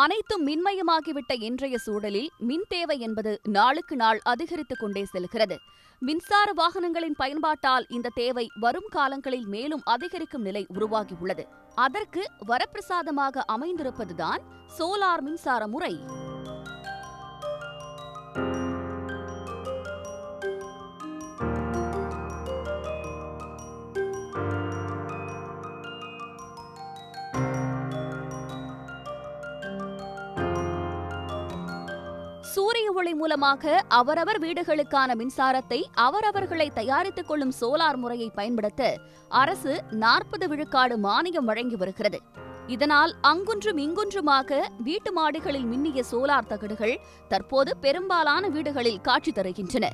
அனைத்தும் மின்மயமாகிவிட்ட இன்றைய சூழலில் மின் தேவை என்பது நாளுக்கு நாள் அதிகரித்துக் கொண்டே செல்கிறது. மின்சார வாகனங்களின் பயன்பாட்டால் இந்த தேவை வரும் காலங்களில் மேலும் அதிகரிக்கும் நிலை உருவாகியுள்ளது. அதற்கு வரப்பிரசாதமாக அமைந்திருப்பதுதான் சோலார் மின்சார முறை. சூரிய ஒளி மூலமாக அவரவர் வீடுகளுக்கான மின்சாரத்தை அவரவர்களை தயாரித்துக் கொள்ளும் சோலார் முறையை பயன்படுத்த அரசு 40 விழுக்காடு மானியம் வழங்கி வருகிறது. இதனால் அங்குன்றும் இங்குன்றுமாக வீட்டு மாடிகளில் மின்னிய சோலார் தகடுகள் தற்போது பெரும்பாலான வீடுகளில் காட்சி தருகின்றன.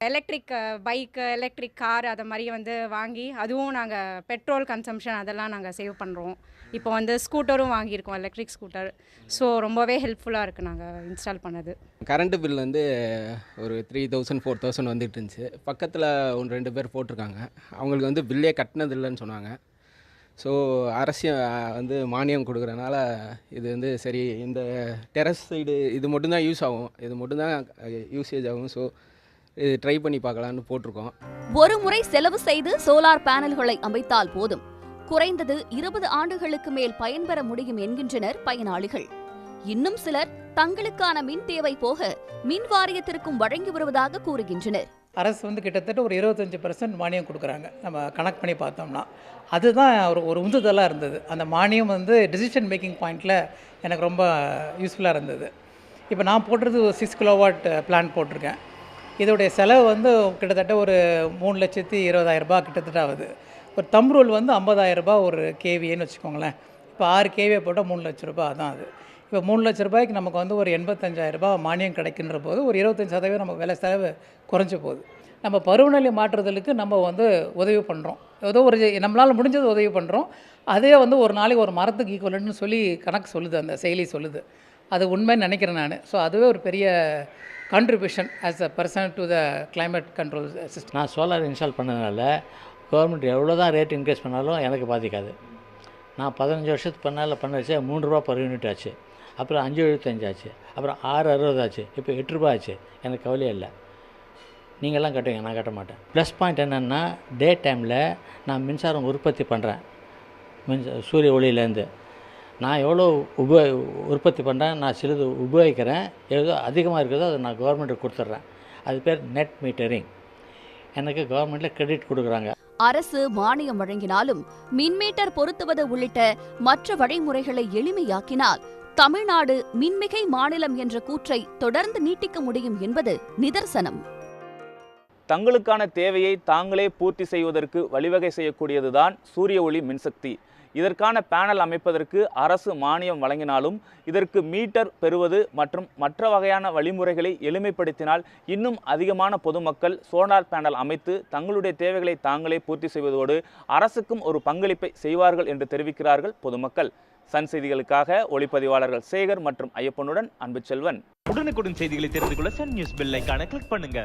எலக்ட்ரிக் பைக்கு, எலக்ட்ரிக் கார் அதை மாதிரி வாங்கி அதுவும் நாங்கள் பெட்ரோல் கன்சம்ஷன் அதெல்லாம் நாங்கள் சேவ் பண்ணுறோம். இப்போ ஸ்கூட்டரும் வாங்கியிருக்கோம், எலக்ட்ரிக் ஸ்கூட்டர். ஸோ ரொம்பவே ஹெல்ப்ஃபுல்லாக இருக்குது நாங்கள் இன்ஸ்டால் பண்ணது. கரண்ட்டு பில் ஒரு 3000 4000 வந்துட்டு இருந்துச்சு. பக்கத்தில் 1-2 பேர் போட்டிருக்காங்க. அவங்களுக்கு பில்லே கட்டினது இல்லைன்னு சொன்னாங்க. ஸோ அரசு மானியம் கொடுக்குறனால இது சரி, இந்த டெரஸ் சைடு இது மட்டும்தான் யூஸ் ஆகும், இது மட்டும்தான் யூசேஜ் ஆகும். ஸோ இது ட்ரை பண்ணி பார்க்கலான்னு போட்டிருக்கோம். ஒரு முறை செலவு செய்து சோலார் பேனல்களை அமைத்தால் போதும், குறைந்தது 20 ஆண்டுகளுக்கு மேல் பயன்பெற முடியும் என்கின்றனர் பயனாளிகள். இன்னும் சிலர் தங்களுக்கான மின் தேவை போக மின் வாரியத்திற்கும் வழங்கி வருவதாக கூறுகின்றனர். அரசு கிட்டத்தட்ட ஒரு 25% மானியம் கொடுக்குறாங்க. நம்ம கணக்கு பண்ணி பார்த்தோம்னா அதுதான் ஒரு உந்துதலாக இருந்தது. அந்த மானியம் டெசிஷன் மேக்கிங் பாயிண்டில் எனக்கு ரொம்ப யூஸ்ஃபுல்லாக இருந்தது. இப்போ நான் போடுறது ஒரு 6 கிலோவாட் பிளான் போட்டிருக்கேன். இதோடைய செலவு கிட்டத்தட்ட ஒரு 3,20,000 கிட்டத்தட்ட ஆகுது. ஒரு தம் ரூல் 50,000 ஒரு கேவின்னு வச்சுக்கோங்களேன். இப்போ 6 கேவியை போட்டால் 3 லட்ச ரூபாய் தான் அது. இப்போ 3 லட்ச ரூபாய்க்கு நமக்கு ஒரு 85,000 மானியம் கிடைக்கின்ற போது ஒரு 25% நம்ம விலை செலவு குறைஞ்ச போகுது. நம்ம பருவநிலை மாற்றுதலுக்கு நம்ம உதவி பண்ணுறோம். ஏதோ ஒரு நம்மளால் முடிஞ்சது உதவி பண்ணுறோம். அதே ஒரு நாளைக்கு ஒரு மரத்துக்கு ஈக்குவலன்னு சொல்லி கணக்கு சொல்லுது, அந்த செயலி சொல்லுது. அது உண்மைன்னு நினைக்கிறேன் நான். ஸோ அதுவே ஒரு பெரிய contribution as a person to the climate control system. நான் சோலார் இன்ஸ்டால் பண்ணதுனால கவர்மெண்ட் எவ்வளோ தான் ரேட் இன்க்ரீஸ் பண்ணாலும் எனக்கு பாதிக்காது. நான் 15 வருஷத்துக்கு பண்ண வச்சு 3 ரூபா பர் யூனிட் ஆச்சு. அப்புறம் 5.75 ஆச்சு. அப்புறம் 6.60 ஆச்சு. இப்போ 8 ரூபா ஆச்சு. எனக்கு கவலையே இல்லை. நீங்கள்லாம் கட்டுவீங்க, நான் கட்ட மாட்டேன். ப்ளஸ் பாயிண்ட் என்னென்னா, டே டைமில் நான் மின்சாரம் உற்பத்தி பண்ணுறேன். சூரிய ஒளியிலேருந்து நான் எவ்வளோ உற்பத்தி பண்ணுறேன், நான் சிலது உபயோகிக்கிறேன். எவ்வளோ அதிகமாக இருக்குதோ அதை நான் கவர்மெண்ட்டுக்கு கொடுத்துட்றேன். அது பேர் நெட் மீட்டரிங். எனக்கு கவர்மெண்ட்டில் கிரெடிட் கொடுக்குறாங்க. அரசு மானியம் வழங்கினாலும் மின்மீட்டர் பொருத்துவது உள்ளிட்ட மற்ற வழிமுறைகளை எளிமையாக்கினால் தமிழ்நாடு மின்மிகை மாநிலம் என்ற கூற்றை தொடர்ந்து நீட்டிக்க முடியும் என்பது நிதர்சனம். தங்களுக்கான தேவையை தாங்களே பூர்த்தி செய்வதற்கு வழிவகை செய்யக்கூடியதுதான் சூரிய ஒளி மின்சக்தி. இதற்கான பேனல் அமைப்பதற்கு அரசு மானியம் வழங்கினாலும் இதற்கு மீட்டர் பெறுவது மற்றும் மற்ற வகையான வழிமுறைகளை எளிமைப்படுத்தினால் இன்னும் அதிகமான பொதுமக்கள் சோலார் பேனல் அமைத்து தங்களுடைய தேவைகளை தாங்களே பூர்த்தி செய்வதோடு அரசுக்கும் ஒரு பங்களிப்பை செய்வார்கள் என்று தெரிவிக்கிறார்கள் பொதுமக்கள். சன் செய்திகளுக்காக ஒளிப்பதிவாளர்கள் சேகர் மற்றும் ஐயப்பனுடன் அன்புச்செல்வன். உடனுக்குடன் செய்திகளை தெரிந்து கொள்ள சன் நியூஸ் பெல் ஐகானை கிளிக் பண்ணுங்க.